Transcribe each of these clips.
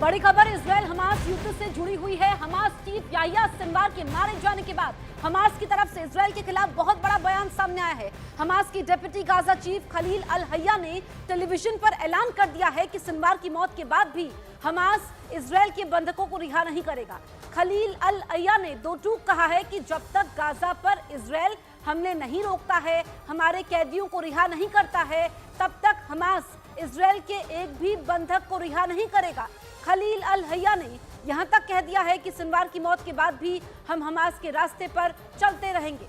बड़ी खबर Israel Hamas युद्ध से जुड़ी हुई है। हमास चीफ याह्या सिनवार के मारे जाने के बाद हमास की तरफ से इजराइल के खिलाफ बहुत बड़ा बयान सामने आया है। हमास की डिप्टी गाजा चीफ खलील अल हय्या ने टेलीविजन पर ऐलान कर दिया है कि सिनवार की मौत के बाद भी हमास इजराइल के बंधकों को रिहा नहीं करेगा। खलील अल हय्या ने दो टूक कहा है कि जब तक गाजा पर इजराइल हमले नहीं रोकता है, हमारे कैदियों को रिहा नहीं करता है, तब तक हमास इजराइल के एक भी बंधक को रिहा नहीं करेगा। खलील अल हय्या ने यहां तक कह दिया है कि सिनवार की मौत के बाद भी हम हमास के रास्ते पर चलते रहेंगे।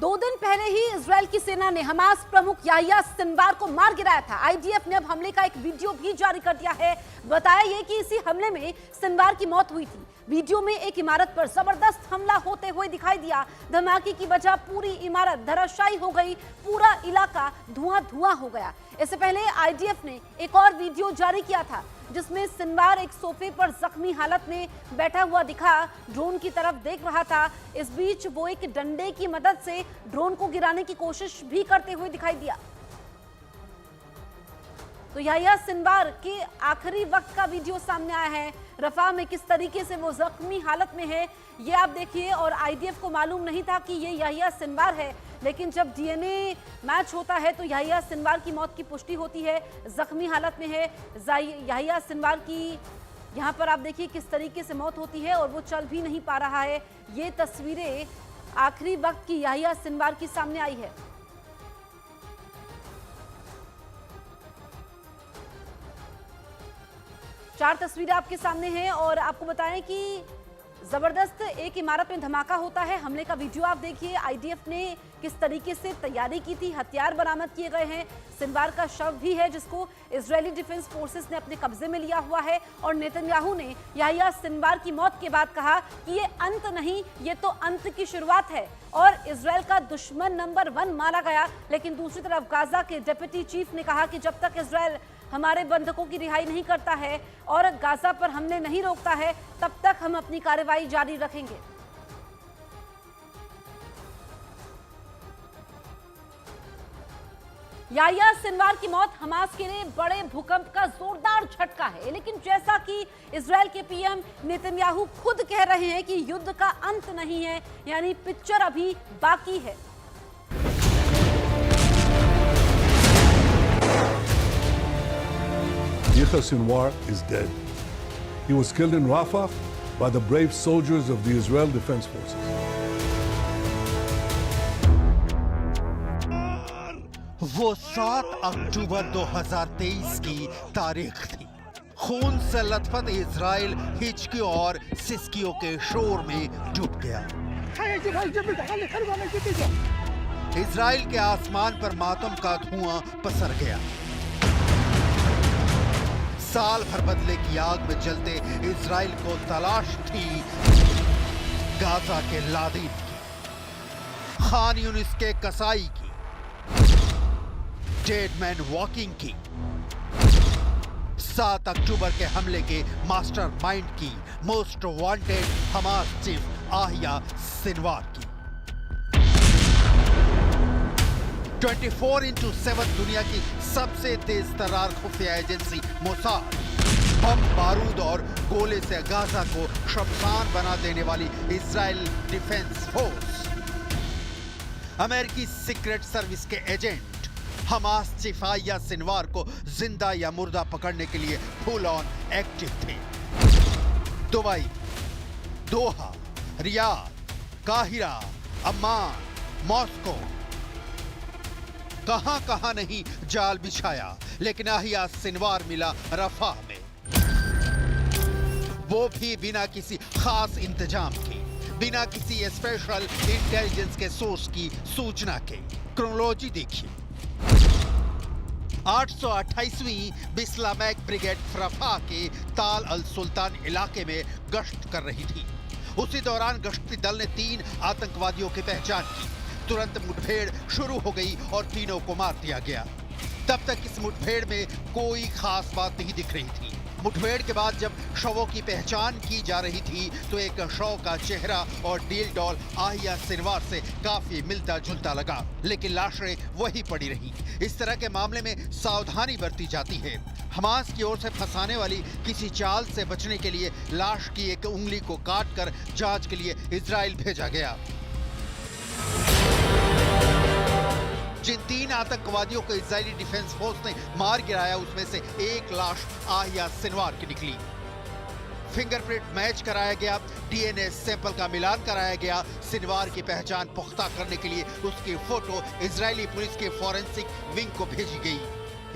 2 दिन पहले ही इजराइल की सेना ने हमास प्रमुख याह्या सिनवार को मार गिराया था। आईडीएफ ने अब हमले का एक वीडियो भी जारी कर दिया है। बताया ये कि इसी हमले में सिनवार की मौत हुई थी। वीडियो में एक इमारत पर जबरदस्त हमला होते हुए दिखाई दिया। धमाके की वजह पूरी इमारत धराशायी हो गई, पूरा इलाका धुआं हो गया। इससे पहले आईडीएफ ने एक और वीडियो जारी किया था जिसमें सिनवार एक सोफे पर जख्मी हालत में बैठा हुआ दिखा, ड्रोन की तरफ देख रहा था। इस बीच वो एक डंडे की मदद से ड्रोन को गिराने की कोशिश भी करते हुए दिखाई दिया। तो याह्या सिनवार के आखिरी वक्त का वीडियो सामने आया है। रफा में किस तरीके से वो जख्मी हालत में है ये आप देखिए। और आईडीएफ को मालूम नहीं था कि ये याह्या सिनवार है, लेकिन जब डीएनए मैच होता है तो याह्या सिनवार की मौत की पुष्टि होती है। जख्मी हालत में है याह्या सिनवार की। यहाँ पर आप देखिए किस तरीके से मौत होती है और वो चल भी नहीं पा रहा है। ये तस्वीरें आखिरी वक्त की याह्या सिनवार की सामने आई है। चार तस्वीरें आपके सामने हैं और आपको बताएं कि जबरदस्त एक इमारत में धमाका होता है। हमले का वीडियो आप देखिए। आईडीएफ ने किस तरीके से तैयारी की थी, हथियार बरामद किए गए हैं। सिनवार का शव भी है जिसको इजरायली डिफेंस फोर्सेस ने अपने कब्जे में लिया हुआ है। और नेतन्याहू ने याह्या सिनवार की मौत के बाद कहा कि ये अंत नहीं, ये तो अंत की शुरुआत है और इजराइल का दुश्मन नंबर 1 माना गया। लेकिन दूसरी तरफ गाजा के डिप्टी चीफ ने कहा कि जब तक इजराइल हमारे बंधकों की रिहाई नहीं करता है और गाजा पर हमले नहीं रोकता है, तब तक हम अपनी कार्रवाई जारी रखेंगे। याह्या सिनवार की मौत हमास के लिए बड़े भूकंप का जोरदार झटका है। लेकिन जैसा कि इजराइल के पीएम नेतन्याहू खुद कह रहे हैं कि युद्ध का अंत नहीं है, यानी पिक्चर अभी बाकी है। Yahya Sinwar is dead. He was killed in Rafah by the brave soldiers of the Israel Defense Forces. वो 7 अक्टूबर 2023 की तारीख थी। खून से लथपथ इजराइल हिचकियों और सिसकियों के शोर में डूब गया। इजराइल के आसमान पर मातम का धुआं पसर गया। साल भर बदले की आग में जलते इजराइल को तलाश थी गाजा के लादीन की, खान यूनिस के कसाई की, डेड मैन वॉकिंग की, 7 अक्टूबर के हमले के मास्टरमाइंड की, most wanted Hamas chief Yahya Sinwar की। 24/7 दुनिया की सबसे तेज तर्रार खुफिया एजेंसी मोसाद बम बारूद और गोले से गाजा को शमशान बना देने वाली इजराइल डिफेंस फोर्स, अमेरिकी सीक्रेट सर्विस के agent Hamas chief Yahya Sinwar को जिंदा या मुर्दा पकड़ने के लिए फुल ऑन एक्टिव थे। दुबई, दोहा, रियाद, काहिरा, अम्मान, मॉस्को, कहां नहीं जाल बिछाया, लेकिन याह्या सिनवार मिला रफा में, वो भी बिना किसी खास इंतजाम के, बिना किसी स्पेशल इंटेलिजेंस के सोर्स की सूचना के। क्रोनोलॉजी देखिए। 828वीं बिस्लामैक ब्रिगेड रफा के ताल अल सुल्तान इलाके में गश्त कर रही थी। उसी दौरान गश्ती दल ने 3 आतंकवादियों की पहचान की। तुरंत मुठभेड़ शुरू हो गई और तीनों को मार दिया गया। तब तक इस मुठभेड़ में कोई खास बात नहीं दिख रही थी। मुठभेड़ के बाद जब शवों की पहचान की जा रही थी तो एक शव का चेहरा और डील डॉल आहिया सिनवार से काफी मिलता जुलता लगा, लेकिन लाशें वही पड़ी रही। इस तरह के मामले में सावधानी बरती जाती है। हमास की ओर से फंसाने वाली किसी चाल से बचने के लिए लाश की एक उंगली को काटकर जांच के लिए इजराइल भेजा गया। जिन 3 आतंकवादियों को इजरायली डिफेंस फोर्स ने मार गिराया उसमें से एक लाश आहिया सिनवार की निकली। फिंगरप्रिंट मैच कराया गया, डीएनए सैंपल का मिलान कराया गया। सिनवार की पहचान पुख्ता करने के लिए उसकी फोटो इजरायली पुलिस के फॉरेंसिक विंग को भेजी गई।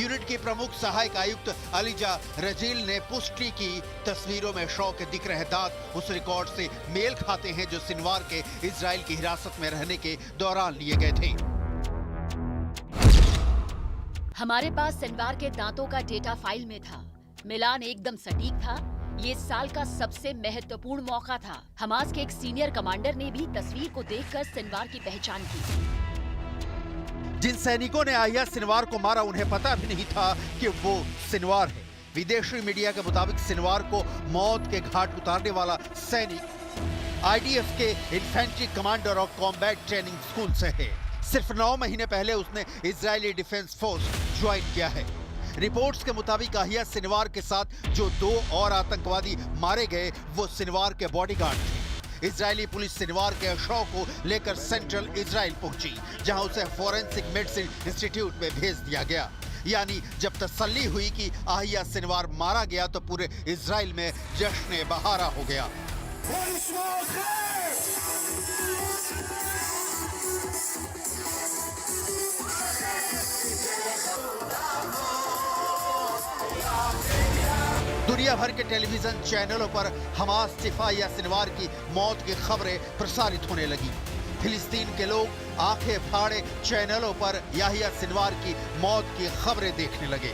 यूनिट की प्रमुख सहायक आयुक्त अलीजा रजील ने पुष्टि की, तस्वीरों में शव के दिख रहे दांत उस रिकॉर्ड से मेल खाते हैं जो सिनवार के इजराइल की हिरासत में रहने के दौरान लिए गए थे। हमारे पास सिनवार के दांतों का डेटा फाइल में था। मिलान एकदम सटीक था। ये साल का सबसे महत्वपूर्ण मौका था। हमास के एक सीनियर कमांडर ने भी तस्वीर को देखकर सिनवार की पहचान की। जिन सैनिकों ने आहिया सिनवार को मारा उन्हें पता भी नहीं था कि वो सिनवार है। विदेशी मीडिया के मुताबिक सिनवार को मौत के घाट उतारने वाला सैनिक आईडीएफ के इन्फेंट्री कमांडर और कॉम्बैट ट्रेनिंग स्कूल से है। सिर्फ 9 महीने पहले उसने इजरायली डिफेंस फोर्स ज्वाइन किया है। रिपोर्ट्स के मुताबिक आहिया सिनवार के साथ जो 2 और आतंकवादी मारे गए वो सिनवार के बॉडीगार्ड थे। इजरायली पुलिस सिनवार के शव को लेकर सेंट्रल इजराइल पहुंची, जहां उसे फॉरेंसिक मेडिसिन इंस्टीट्यूट में भेज दिया गया। यानी जब तसल्ली हुई कि आहिया सिनवार मारा गया तो पूरे इजराइल में जश्न बहारा हो गया। दुनिया भर के टेलीविजन चैनलों पर हमास चीफ याहिया सिनवार की मौत की खबरें प्रसारित होने लगी। फिलिस्तीन के लोग आंखें फाड़े चैनलों पर याहिया सिनवार की मौत की खबरें देखने लगे।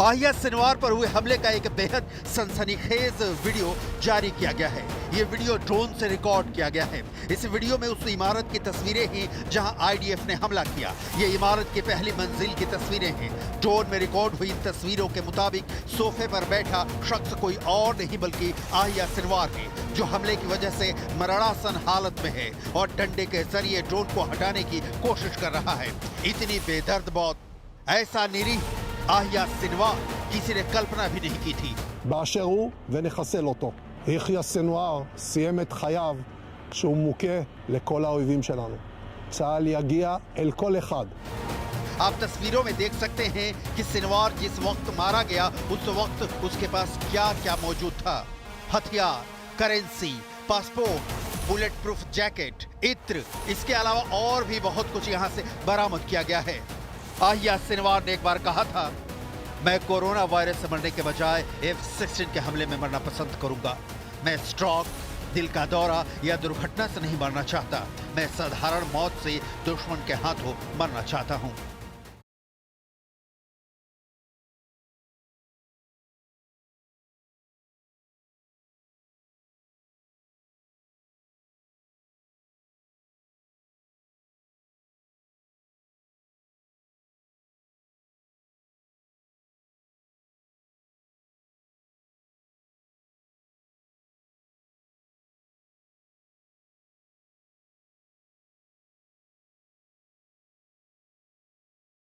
आहिया सिनवार पर हुए हमले का एक बेहद सनसनीखेज वीडियो जारी किया गया है। ये वीडियो ड्रोन से रिकॉर्ड किया गया है। इस वीडियो में उस इमारत की तस्वीरें हैं जहां आईडीएफ ने हमला किया। ये इमारत की पहली मंजिल की तस्वीरें हैं। ड्रोन में रिकॉर्ड हुई इन तस्वीरों के मुताबिक सोफे पर बैठा शख्स कोई और नहीं बल्कि आहिया सिनवार है, जो हमले की वजह से मरणासन हालत में है और डंडे के जरिए ड्रोन को हटाने की कोशिश कर रहा है। इतनी बेदर्द मौत, ऐसा निरीह आहिया सिनवार किसी ने कल्पना भी नहीं की थी। באשר הוא ונחסל אותו. יחיא סנוואר סיים את חייו כשהוא מוכה לכל האויבים שלנו. צה"ל יגיע אל כל אחד. आप तस्वीरों में देख सकते हैं कि सिनवार जिस वक्त मारा गया उस वक्त उसके पास क्या क्या मौजूद था। हथियार, currency, passport, bullet proof jacket, इत्र, इसके अलावा और भी बहुत कुछ यहाँ से बरामद किया गया है। आहिया सिनवार ने एक बार कहा था, मैं कोरोना वायरस से मरने के बजाय F-16 के हमले में मरना पसंद करूंगा। मैं स्ट्रोक, दिल का दौरा या दुर्घटना से नहीं मरना चाहता। मैं साधारण मौत से दुश्मन के हाथों मरना चाहता हूं।